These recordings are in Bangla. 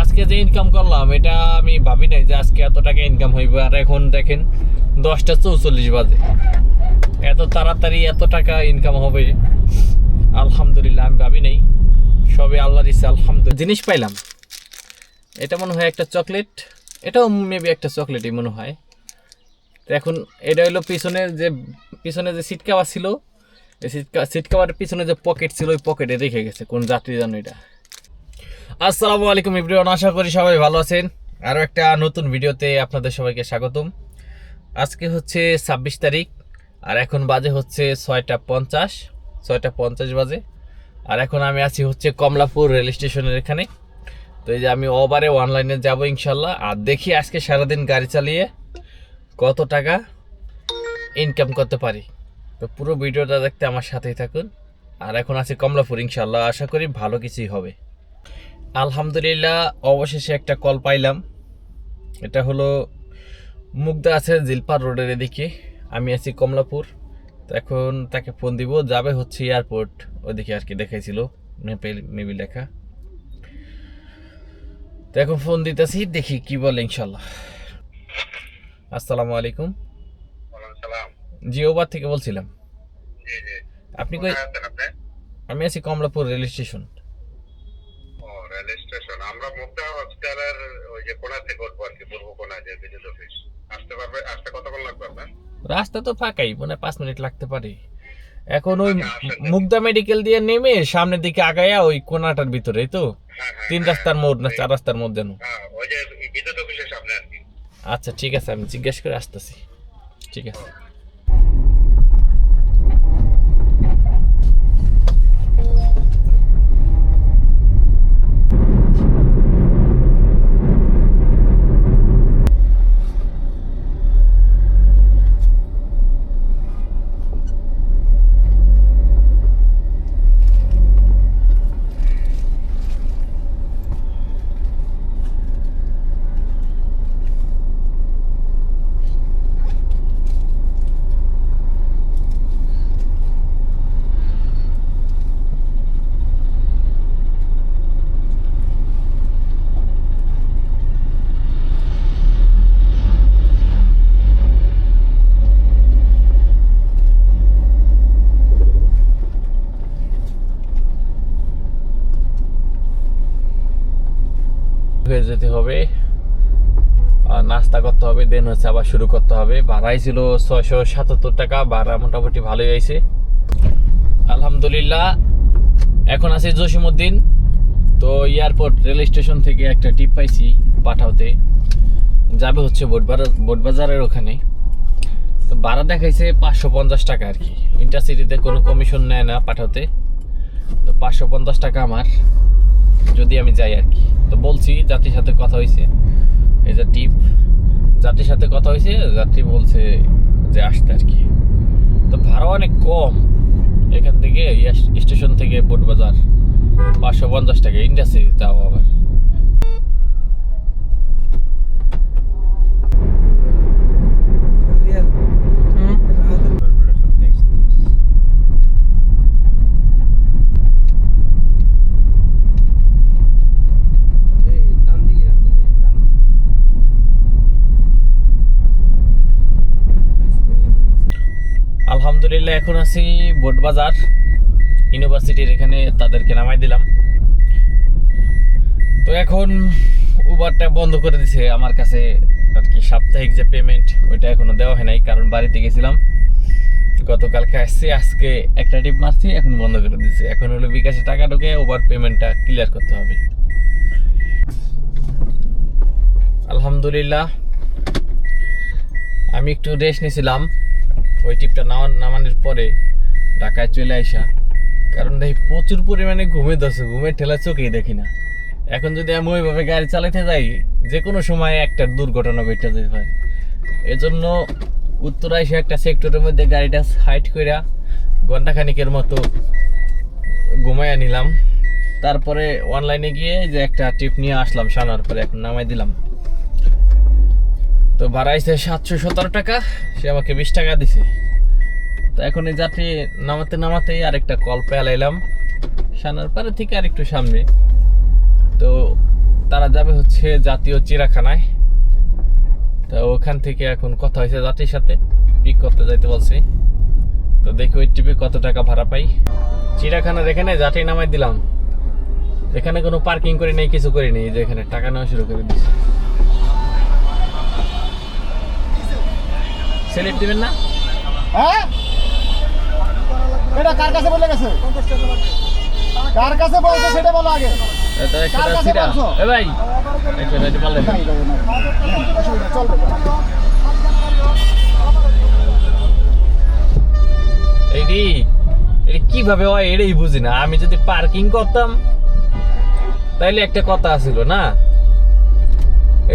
আজকে যে ইনকাম করলাম এটা আমি ভাবি নাই যে আজকে এত টাকা ইনকাম হইবে। আর এখন দেখেন 10:44 বাজে, এত তাড়াতাড়ি এত টাকা ইনকাম হবে আলহামদুলিল্লাহ আমি ভাবি নাই। সবে আল্লাহর ইচ্ছা আলহামদুলিল্লাহ। জিনিস পাইলাম, এটা মনে হয় একটা চকলেট, এটাও মেবি একটা চকলেটই মনে হয়। তো এখন এটা হলো পিছনে যে সিট কাভার ছিল, এই সিট কাভারের পিছনে যে পকেট ছিল ওই পকেটে রেখে গেছে কোন যাত্রী জানো এটা। আসসালামু আলাইকুম এভরিওয়ান, আশা করি সবাই ভালো আছেন। আরও একটা নতুন ভিডিওতে আপনাদের সবাইকে স্বাগতম। আজকে হচ্ছে 26 তারিখ আর এখন বাজে হচ্ছে 6:50 বাজে। আর এখন আমি আছি হচ্ছে কমলাপুর রেল স্টেশনের এখানে। তো এই যে আমি ওভারে অনলাইনে যাব ইনশাল্লাহ, আর দেখি আজকে সারাদিন গাড়ি চালিয়ে কত টাকা ইনকাম করতে পারি। তো পুরো ভিডিওটা দেখতে আমার সাথেই থাকুন। আর এখন আছি কমলাপুর, ইনশাল্লাহ আশা করি ভালো কিছুই হবে। আলহামদুলিল্লাহ অবশেষে একটা কল পাইলাম। এটা হলো মুগদা আছে জিলপার রোডের এদিকে, আমি আছি কমলাপুর। তো এখন তাকে ফোন দিব, যাবে হচ্ছে এয়ারপোর্ট ওইদিকে আর কি, দেখাইছিল মেবি লেখা। তো এখন ফোন দিতেছি, দেখি কি বলে ইনশাল্লাহ। আসসালামু আলাইকুম। জি, ওবার থেকে বলছিলাম। আপনি কই? আমি আছি Kamalapur rail station. Rail station আমরা মুক্তা হসপিটালের ওই যে কোণা থেকে উঠবো আর কি, পূর্ব কোণা যে বিদ্যুৎ অফিস। আসতে পারবে? আসতে কতক্ষণ লাগবে আপনার? রাস্তা তো ফাঁকাই, মনে 5 মিনিট লাগতে পারে। এখন ওই মুগদা মেডিকেল দিয়ে নেমে সামনের দিকে আগায়া ওই কোনাটার ভিতরে তো 3 রাস্তার মোড় না 4 রাস্তার মোড় যেন। ওই যে বিদ্যুৎ অফিসের সামনে আর কি। আচ্ছা ঠিক আছে, আমি জিজ্ঞেস করে আসতেছি। ঠিক আছে। হয়ে যেতে হবে আর নাস্তা করতে হবে, দেন হচ্ছে আবার শুরু করতে হবে। ভাড়াই ছিল 677 টাকা, ভাড়া মোটামুটি ভালোই হয়েছে আলহামদুলিল্লাহ। এখন আছি জসিমউদ্দিন। তো এয়ারপোর্ট রেল স্টেশন থেকে একটা টিপ পাইছি পাঠাওতে, যাবে হচ্ছে বোটবাজারের ওখানে। তো ভাড়া দেখাইছে 550 টাকা আর কি, ইন্টারসিটিতে কোনো কমিশন নেয় না পাঠাতে। তো 550 টাকা আমার যদি আমি যাই আর কি। তো বলছি যাত্রীর সাথে কথা হয়েছে, এই যে টিপ, যাত্রীর সাথে কথা হয়েছে, যাত্রী বলছে যে আসতে আর কি। তো ভাড়া অনেক কম, এখান থেকে স্টেশন থেকে বোটবাজার 550 টাকা, ইন্ডাস্ট্রি তাও আবার। আলহামদুলিল্লাহ এখন আছি বোটবাজার ইউনিভার্সিটির এখানে, তাদেরকে নামাই দিলাম। তো এখন উবারটা বন্ধ করে দিছে আমার কাছে আর কি। সাপ্তাহিক যে পেমেন্ট ওইটা এখনো দেওয়া হয় নাই, কারণ বাড়িতে গেছিলাম গতকালকে, আসছি আজকে একটা টিপ মারছি, এখন বন্ধ করে দিছে। এখন হলো বিকাশে টাকা ঢুকে উবার পেমেন্টটা ক্লিয়ার করতে হবে। আলহামদুলিল্লাহ আমি একটু রেস্ট নিয়েছিলাম ওই টিপটা নামানোর পরে ঢাকায় চলে আইসা, কারণ দেখি প্রচুর পরিমাণে ঘুমে ধরছে, ঘুমের ঠেলা চোখেই দেখি না। এখন যদি আমি ওইভাবে গাড়ি চালাতে যাই যে কোনো সময় একটা দুর্ঘটনা ঘটে যেতে পারে। এজন্য উত্তরা এসে একটা সেক্টরের মধ্যে গাড়িটা সাইড কইরা ঘন্টাখানিকের মতো ঘুমাইয়া নিলাম। তারপরে অনলাইনে গিয়ে যে একটা টিপ নিয়ে আসলাম, সানার পরে এখন নামাই দিলাম। তো ভাড়া আইছে 717 টাকা, সে আমাকে 20 টাকা দিছে। তো এখন এই যাত্রী নামাতেই আরেকটা কল পেলাইলাম সানার পারে থেকে আরেকটু সামনে। তো তারা যাবে হচ্ছে জাতীয় চিড়িয়াখানায়। তো ওখান থেকে এখন কথা হয়েছে যাত্রীর সাথে, পিক করতে যাইতে বলছি। তো দেখি ওই ট্রিপে কত টাকা ভাড়া পাই। চিড়িয়াখানার এখানে যাত্রী নামাই দিলাম, এখানে কোনো পার্কিং করি নেই, কিছু করি নেই, যে এখানে টাকা নেওয়া শুরু করে দিচ্ছি। স্লিপ দিবেন না? হ্যাঁ, এটা কার কাছে বলে গেছে? কার কাছে বলছো সেটা বলো আগে। এটা একটা কার কাছে সিরা। বলছো? এ ভাই, একটু রাইট পারলেন। চলবে। এইটি এটা কিভাবে হয় এটাই বুঝি না। আমি যদি পার্কিং করতাম তাইলে একটা কথা ছিল না,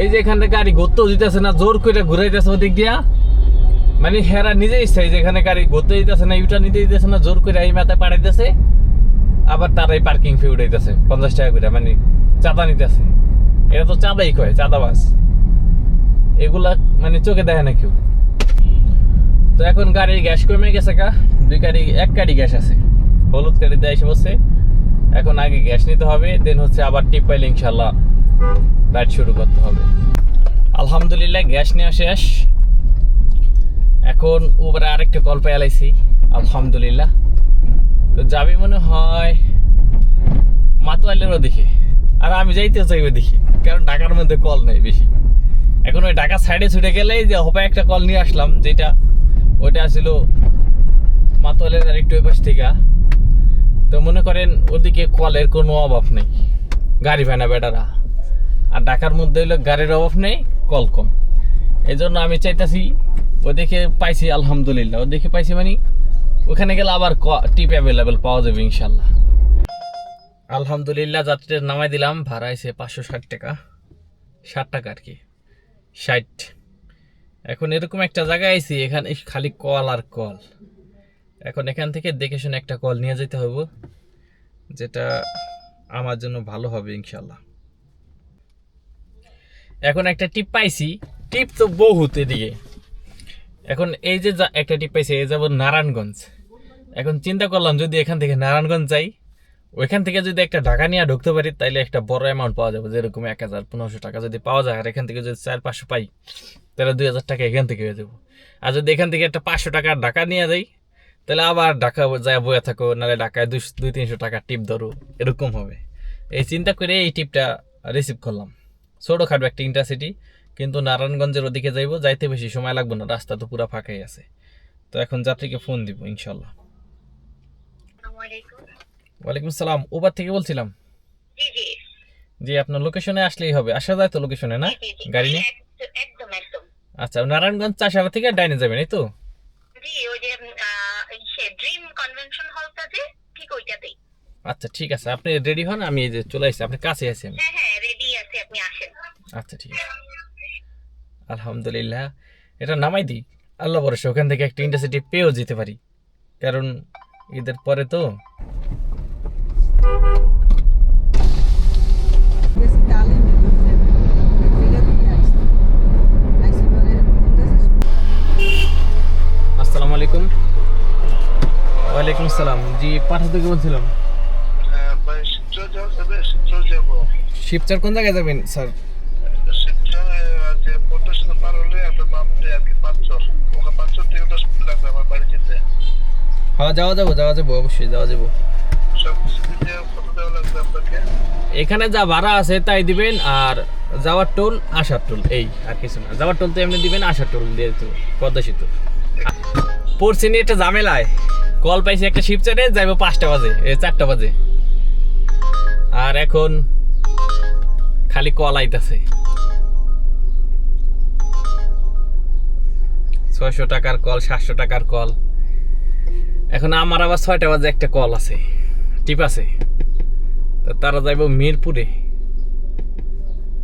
এই যে এখানে গাড়ি ঘুরতেও দিতেছে না, জোর করে ঘুরাইতেছে ওদিক দিয়া, মানে হেরা নিজেই চাই যেখানে গাড়ি ঘুরতে দিতেছে না, ইউটা নিতে দিতেছে না, জোর করে এই মাথায় পাঠাইতেছে, আবার তারাই পার্কিং ফি উঠাইতেছে 50 টাকা করে, মানে চাঁদা নিতেছে। এটা তো চাঁদাই কয়, চাঁদাবাজ এগুলা, মানে চোখে দেখে না কেউ। তো এখন গাড়ির গ্যাস কমে গেছে, এক গাড়ি গ্যাস আছে, হলুদ গাড়িতে এসে বসে। এখন আগে গ্যাস নিতে হবে, দেন হচ্ছে আবার টিপ পাইলে ইনশাল্লাহ রাইড শুরু করতে হবে। আলহামদুলিল্লাহ গ্যাস নেওয়া শেষ। এখন উপরে আরেকটা কল পেয়ে আলাইছি আলহামদুলিল্লাহ। তো যাবি মনে হয় মাতোয়ালের ওদিকে, আর আমি যাইতে চাই ওদিকে, কারণ ঢাকার মধ্যে কল নেই বেশি। এখন ওই ঢাকা সাইডে ছুটে গেলে যে হোপায় একটা কল নিয়ে আসলাম, যেটা ওইটা ছিল মাতোয়ালের আর একটু পাশ থেকে। তো মনে করেন ওদিকে কলের কোনো অভাব নেই, গাড়ি ভাই না বেটারা। আর ঢাকার মধ্যে হইলো গাড়ির অভাব নেই, কল কম। এই জন্য আমি চাইতেছি ওদিকে পাইছি আলহামদুলিল্লাহ, ওদিকে পাইছি মানে ওখানে গেলে আবার টিপ অ্যাভেলেবেল পাওয়া যাবে ইনশাল্লাহ। আলহামদুলিল্লাহ যাত্রীদের নামাই দিলাম, ভাড়া হয়েছে 560 টাকা, 60 টাকা আর কি, 60। এখন এরকম একটা জায়গায় আইছি, এখানে খালি কল আর কল। এখন এখান থেকে দেখে শুনে একটা কল নিয়ে যেতে হবে, যেটা আমার জন্য ভালো হবে ইনশাল্লাহ। এখন একটা টিপ পাইছি, টিপ তো বহুত এদিকে। এখন এই যে একটা টিপ পাইছি, এই যাব নারায়ণগঞ্জ। এখন চিন্তা করলাম যদি এখান থেকে নারায়ণগঞ্জ যাই, ওইখান থেকে যদি একটা ঢাকা নিয়ে ঢুকতে পারি, তাইলে একটা বড় অ্যামাউন্ট পাওয়া যাবে, যেরকম 1000-1500 টাকা যদি পাওয়া যায়। আর এখান থেকে যদি 400-500 পাই, তাহলে 2000 টাকা এখান থেকে হয়ে যাবো। আর যদি এখান থেকে একটা 500 টাকা ঢাকা নিয়ে যাই, তাহলে আবার ঢাকা যায় বয়ে থাকো, নাহলে ঢাকায় 200-300 টাকা টিপ ধরো, এরকম হবে। এই চিন্তা করে এই টিপটা রিসিভ করলাম। ছোটোখাটো একটা ইন্টারসিটি, কিন্তু নারায়ণগঞ্জের ওদিকে যাইবো, যাইতে বেশি সময় লাগবে না, রাস্তা তো পুরো ফাঁকাই আছে। তো এখন যাত্রীকে ফোন দিব ইনশাল্লাহ। ওয়ালাইকুম সালাম, উবার থেকে বলছিলাম। জি, আপনার লোকেশনে আসলেই হবে, আসা যায় তো লোকেশনে না গাড়ি নিয়ে? আচ্ছা, নারায়ণগঞ্জ চাষারা থেকে ডাইনে যাবেন, এই তো? আচ্ছা ঠিক আছে, আপনি রেডি হন, আমি এই যে চলে আসছি, আপনার কাছে আছি আমি। আচ্ছা ঠিক আছে, আলহামদুলিল্লাহ। এটা নামাই দিই, আল্লাহ ভরসা ওখান থেকে একটা ইন্টারসিটি পেয়েও যেতে পারি, কারণ ঈদের পরে তো। আসসালামু আলাইকুম। ওয়ালাইকুম আসসালাম। জি, পাঠা থেকে বলছিলাম। শিবচর কোন জায়গায় যাবেন স্যার? হ্যাঁ, যাওয়া যাবো অবশ্যই যাওয়া যাবো। এখানে যা ভাড়া আছে তাই দিবেন, আর যাওয়ার টোল, আসার টোল, এই আর কিছু না। যাওয়ার টোল তো এমনি দিবেন, আসার টোল দিয়ে তো পদ্মা সেতু। পড়ছি নিয়ে একটা ঝামেলায়, কল পাইছি একটা শিবচরে, যাইবো 5টা বাজে, 4টা বাজে, আর এখন খালি কল আইতাছে 600 টাকার কল, 700 টাকার কল। এখন আমার আবার 6টা বাজে একটা কল আছে, টিপ আছে। তো তারা যাইব মিরপুরে।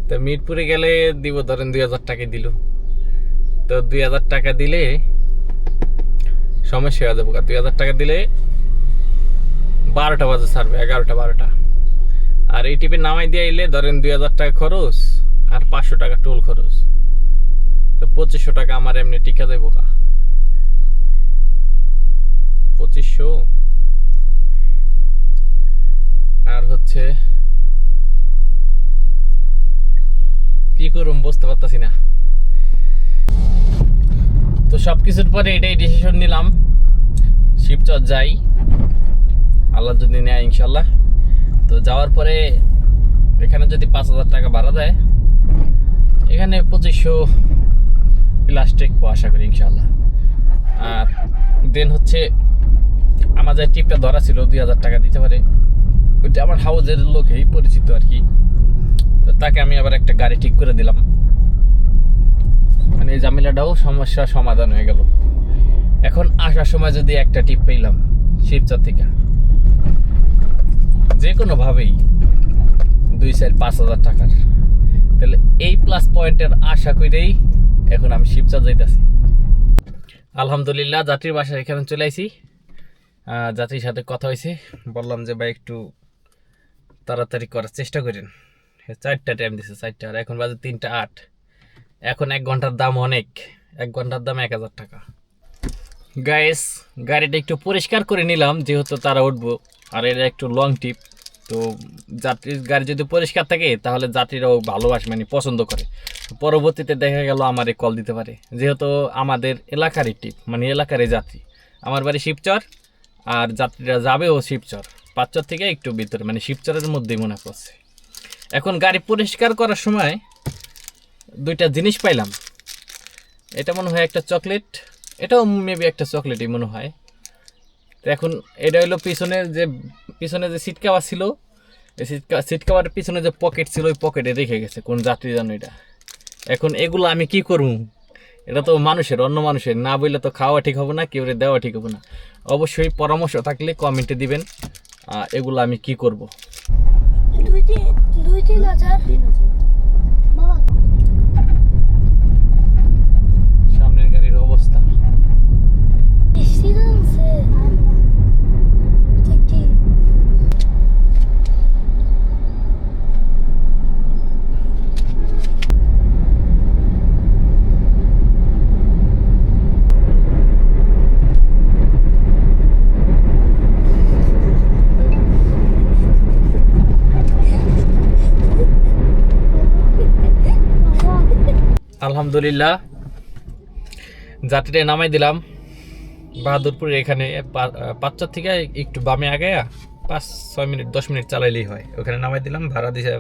তো মিরপুরে গেলে দিব ধরেন 2000 টাকা দিল। তো 2000 টাকা দিলে সমস্যা হয়ে যাবো। 2000 টাকা দিলে 12টা বাজে ছাড়বে, 11টা 12টা। আর এই টিপে নামাই দিয়ে এলে ধরেন 2000 টাকা খরচ আর 500 টাকা টোল খরচ, তো 2500 টাকা আমার এমনি টিকা দেবো। 2500 আর হচ্ছে করুম বুঝতে পারতাছি না। তো সবকিছুর পরে এটাই ডিসিশন নিলাম, শিবচর যাই, আল্লাহ যদি নেয় ইনশাল্লাহ। তো যাওয়ার পরে এখানে যদি 5,000 টাকা ভাড়া দেয়, এখানে 2500 প্লাস টেকবো আশা করি ইনশাল্লাহ। আর দেন হচ্ছে আমার যে টিপটা ধরা ছিল 2,000 টাকা দিতে পারে, ওইটা আমার হাউজের লোকেই পরিচিত আর কি। তো তাকে আমি আবার একটা গাড়ি ঠিক করে দিলাম, মানে এই ঝামেলাটাও সমস্যার সমাধান হয়ে গেল। এখন আসার সময় যদি একটা টিপ পেলাম শিবচর থেকে, যে কোনোভাবেই 2-4-5,000 টাকার, তাহলে এই প্লাস পয়েন্টের আশা করেই এখন আমি শিবচর যাইতেছি। আলহামদুলিল্লাহ যাত্রীর বাসায় এখানে চলে আইছি। যাত্রীর সাথে কথা হয়েছে, বললাম যে ভাই একটু তাড়াতাড়ি করার চেষ্টা করেন। 4টা টাইম দিছে, 4টা, আর এখন বাজে 3টা 8। এখন 1 ঘন্টার দাম অনেক, 1 ঘন্টার দাম 1,000 টাকা। গাইস গাড়িটা একটু পরিষ্কার করে নিলাম যেহেতু তারা উঠবো, আর এটা একটু লং ট্রিপ। তো যাত্রীর গাড়ি যদি পরিষ্কার থাকে তাহলে যাত্রীরাও ভালোবাসে, মানে পছন্দ করে। পরবর্তীতে দেখা গেল আমারে কল দিতে পারে, যেহেতু আমাদের এলাকারই ট্রিপ, মানে এলাকারই যাত্রী। আমার বাড়ি শিবচর, আর যাত্রীরা যাবেও শিবচর, 5চর থেকে একটু ভিতরে, মানে শিবচরের মধ্যেই মনে করছে। এখন গাড়ি পরিষ্কার করার সময় 2টা জিনিস পাইলাম। এটা মনে হয় একটা চকলেট, এটাও মেবি একটা চকলেটই মনে হয়। তো এখন এটা হলো পিছনে যে সিট কাভার ছিল, এই সিট কাভারের পিছনে যে পকেট ছিল ওই পকেটে রেখে গেছে কোন যাত্রী জানো এটা। এখন এগুলো আমি কি করব? এটা তো মানুষের, অন্য মানুষের, না বললে তো খাওয়া ঠিক হবে না, কেউ দেওয়া ঠিক হবে না। অবশ্যই পরামর্শ থাকলে কমেন্টে দিবেন এগুলো আমি কি করব। 2-3 হাজার বাবা। সামনের গাড়ির অবস্থা আলহামদুলিল্লাহ যাত্রীরা নামাই দিলাম বাহাদুরপুরের এখানে। 5চর থেকে একটু বামে আগে 5-6 মিনিট 10 মিনিট চালাইলেই হয়, ওখানে নামাই দিলাম। ভাড়া দিছে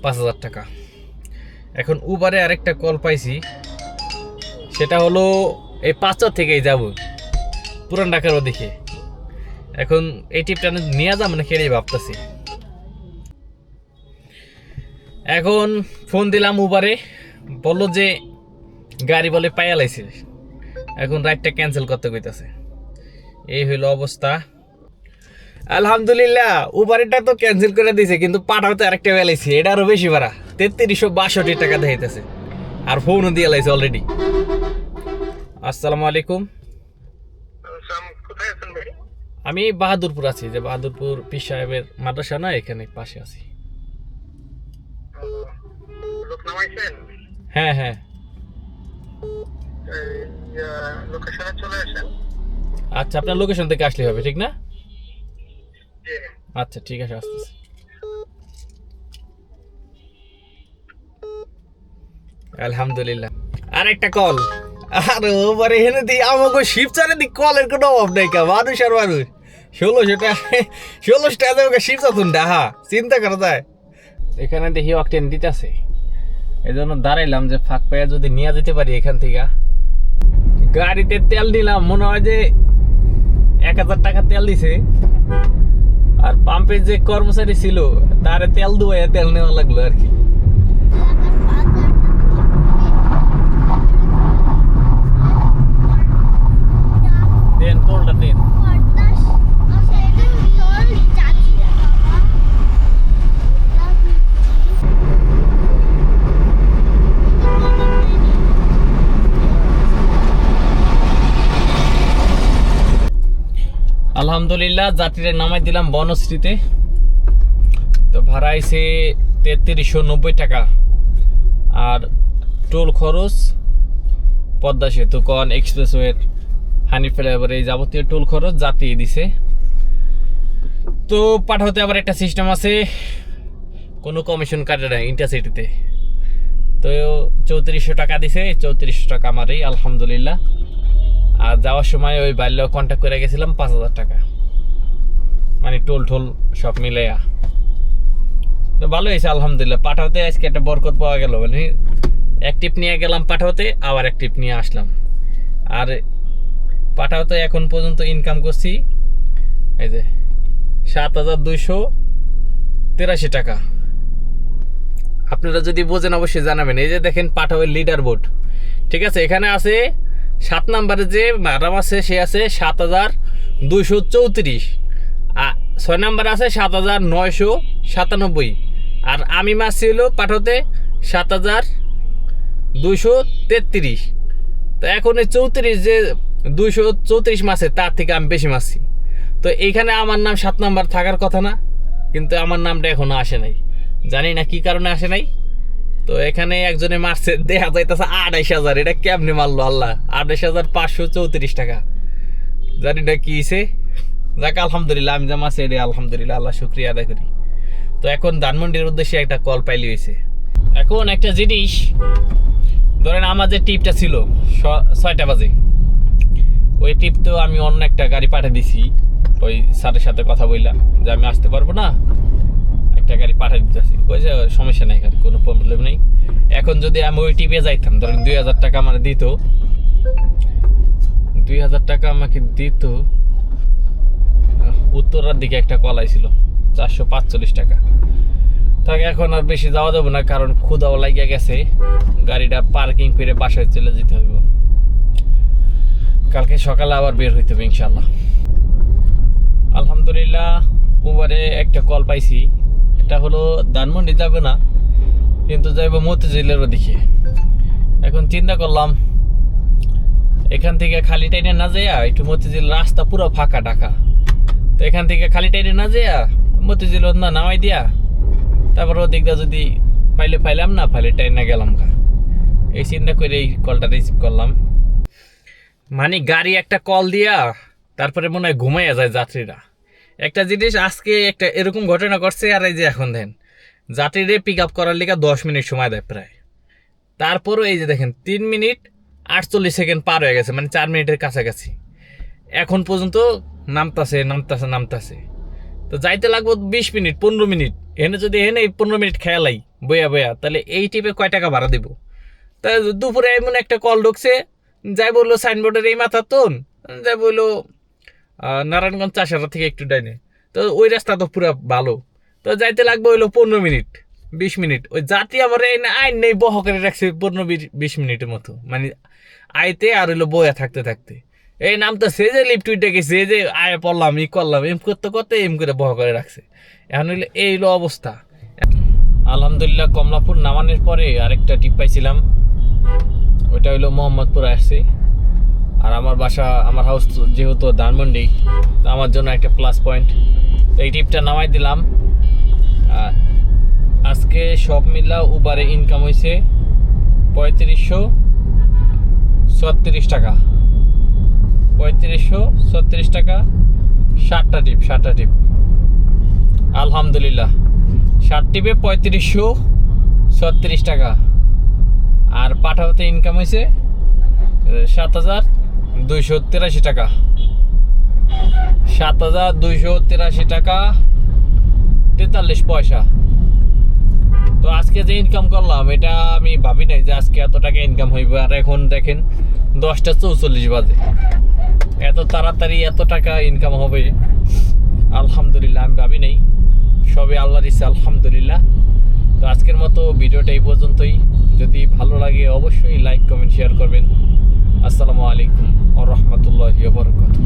5,000 টাকা। এখন উবারে আরেকটা কল পাইছি, সেটা হলো এই 5চর থেকেই যাব পুরান ঢাকার ওদিকে। এখন এই টিপটা নিয়ে যাবো না খেলেই ভাবতেছি। এখন ফোন দিলাম উবারে, বললো যে গাড়ি বলে পাইয়া লাইছে, এখন রাইডটা ক্যান্সেল করতে কইতাছে। এই হইল অবস্থা। আলহামদুলিল্লাহ উবারটা তো ক্যান্সেল করে দিয়েছে, কিন্তু পাঠাতে আরেকটা বেলাইছে, এটা আরো বেশি ভাড়া, 3362 টাকা দেখাইতেছে, আর ফোনও দিয়ে লাইছে অলরেডি। আসসালামু আলাইকুম, কোথায় আছেন ভাই? আমি বাহাদুরপুর আছি, যে বাহাদুরপুর পীর সাহেবের মাদ্রাসা না, এখানে পাশে আছি। লোক নামাইছেন? হ্যাঁ হ্যাঁ, লোকেশনে চলে আসেন। আচ্ছা আপনার লোকেশন থেকে আসলে হবে, ঠিক না? জি। আচ্ছা ঠিক আছে, আসতেছি। আলহামদুলিল্লাহ আরেকটা কল, আর ওবারে হেনে দি আমাকে শিবচরে দি কলের কোনো অভাব নাই, কা মানুষ আর মানুষ 1600 টাকা দেবে শিবচর তুন হা, চিন্তা করা যায়। এখানে দেখি অকটেন দিতেছে, এই জন্য দাঁড়াইলাম যে ফাঁক পাইয়া যদি নিয়ে যেতে পারি এখান থেকে। গাড়িতে তেল দিলাম, মনে হয় যে 1,000 টাকা তেল দিছে, আর পাম্পের যে কর্মচারী ছিল তারে তেল দুয়াইয়া তেল নেওয়া লাগলো আর কি। দেন টোলটা দেন। আলহামদুলিল্লাহ যাত্রীরা নামাই দিলাম বনশ্রীতে। তো ভাড়া আইছে 3390 টাকা, আর টোল খরচ পদ্মা সেতু, কন এক্সপ্রেসওয়ের, হানি ফ্লাইওভার, এই যাবতীয় টোল খরচ যাত্রী দিছে। তো পাঠাতে আবার একটা সিস্টেম আছে, কোনো কমিশন কাটে না ইন্টারসিটিতে। তো 3400 টাকা দিছে, 3400 টাকা আমারই আলহামদুলিল্লাহ। আর যাওয়ার সময় ওই বাল্য কন্ট্যাক্ট করে গেছিলাম 5000 টাকা, মানে টোল সব মিলাইয়া। তো ভালো হয়েছে আলহামদুলিল্লাহ। পাঠাতে আজকে একটা বরকত পাওয়া গেল, মানে এক টিপ নিয়ে গেলাম পাঠাতে, আবার এক টিপ নিয়ে আসলাম। আর পাঠাতে এখন পর্যন্ত ইনকাম করছি এই যে 7283 টাকা। আপনারা যদি বোঝেন অবশ্যই জানাবেন। এই যে দেখেন পাঠাওয়ের লিডার বোর্ড, ঠিক আছে, এখানে আছে 7 নম্বরে যে ম্যাডাম আছে সে আছে 7234, 6 নম্বরে আছে 7997, আর আমি মারছি হলো পাঠাতে 7233। তো এখন এই 34 যে 234 মাসে তার থেকে আমি বেশি মারছি। তো এইখানে আমার নাম 7 নাম্বার থাকার কথা না, কিন্তু আমার নামটা এখনো আসে নাই, জানি না কি কারণে আসে নাই। তো এখানে একজনে মারছে দেখা যাইতেছে 28000। এটা কেমনে মারলো আল্লাহ? 28534 টাকা, জানি না কি হয়েছে। যাক আলহামদুলিল্লাহ, আমি যা মারছি এটা আলহামদুলিল্লাহ, আল্লাহ শুক্রিয়া আদায় করি। তো এখন ধানমন্ডির উদ্দেশ্যে একটা কল পাইলি হয়েছে। এখন একটা জিনিস ধরেন, আমার যে টিপটা ছিল 6টা বাজে, ওই টিপ তো আমি অন্য একটা গাড়ি পাঠিয়ে দিছি, ওই স্যারের সাথে কথা বললাম যে আমি আসতে পারবো না, একটা গাড়ি পাঠিয়ে দিতেছি। ওই যে সমস্যা নেই, গাড়ি কোনো প্রবলেম নেই। এখন যদি আমি ওই টিপে যাইতাম, ধরেন 2000 টাকা আমার দিত, 2000 টাকা আমাকে দিত। উত্তরার দিকে একটা কল আইছিল 445 টাকা। তাকে এখন আর বেশি যাওয়া যাবো না, কারণ ক্ষুদাও লাগিয়ে গেছে। গাড়িটা পার্কিং করে বাসায় চলে যেতে হইব। কালকে সকালে আবার বের হইতে হবে ইনশাল্লাহ। আলহামদুলিল্লাহ উবারে একটা কল পাইছি। এটা হলো ধানমন্ডি যাবে না, কিন্তু যাইব মতিঝিলেরও দিকে। এখন চিন্তা করলাম এখান থেকে খালি টাইনে না যাইয়া একটু মতিঝিল, রাস্তা পুরো ফাঁকা ঢাকা। তো এখান থেকে খালি টাইনে না যাইয়া মতিঝিল না নামাই দিয়া তারপর ওদিকটা যদি পাইলাম না পাইলে টাইনে গেলাম গা। এই চিন্তা করে এই কলটা রিসিভ করলাম। মানে গাড়ি একটা কল দিয়া তারপরে মনে হয় ঘুমাইয়া যায় যাত্রীরা। একটা জিনিস আজকে একটা এরকম ঘটনা ঘটছে। আর এই যে এখন দেখেন যাত্রীদের পিক আপ করার লিগে 10 মিনিট সময় দেয় প্রায়, তারপরও এই যে দেখেন 3 মিনিট 48 সেকেন্ড পার হয়ে গেছে, মানে 4 মিনিটের কাছাকাছি। এখন পর্যন্ত নামতাছে। তো যাইতে লাগবো 20 মিনিট 15 মিনিট। এনে যদি 15 মিনিট খেয়ালাই বইয়া তাহলে এই টিপে কয় টাকা ভাড়া দিব? তা দুপুরে এমন একটা কল ঢুকছে, যাই বললো সাইনবোর্ডের এই মাথা তোন, যাই বললো নারায়ণগঞ্জ চাষারা থেকে একটু ডাইনে। তো ওই রাস্তা তো পুরো ভালো। তো যাইতে লাগবে হইলো 15 মিনিট 20 মিনিট। ওই যাত্রী আমার আইন নেই বহ করে রাখছে 15-20 মিনিটের মতো, মানে আইতে আর হইলো বইয়া থাকতে এই নামটা সে যে লিফট উইটে গেছে, এই যে আয় পড়লাম ই করলাম, এম করতে এম করে বহ করে রাখছে। এখন হইলো এই হলো অবস্থা। আলহামদুলিল্লাহ কমলাপুর নামানোর পরে আরেকটা টিপ পাইছিলাম, ওইটা হইলো মোহাম্মদপুর আসছে। আর আমার বাসা, আমার হাউস যেহেতু ধানমন্ডি, তো আমার জন্য একটা প্লাস পয়েন্ট। তো এই টিপটা নামাই দিলাম। আজকে সব মিলা উবারে ইনকাম হয়েছে 3536 টাকা। 3536 টাকা, 7টা টিপ আলহামদুলিল্লাহ। 7 টিপে 3536 টাকা। আর পাঠাতে ইনকাম হয়েছে 7283 টাকা। 7283 টাকা 43 পয়সা। তো আজকে যে ইনকাম করলাম এটা আমি ভাবি নাই যে আজকে এত টাকা ইনকাম হইবে। আর এখন দেখেন 10:44 বাজে, এত তাড়াতাড়ি এত টাকা ইনকাম হবে আলহামদুলিল্লাহ আমি ভাবি নাই। সবে আল্লাহর ইচ্ছা আলহামদুলিল্লাহ। তো আজকের মতো ভিডিওটা এই পর্যন্তই। যদি ভালো লাগে অবশ্যই লাইক কমেন্ট শেয়ার করবেন। আসসালামু আলাইকুম ওয়া রাহমাতুল্লাহি ওয়া বারাকাতুহু।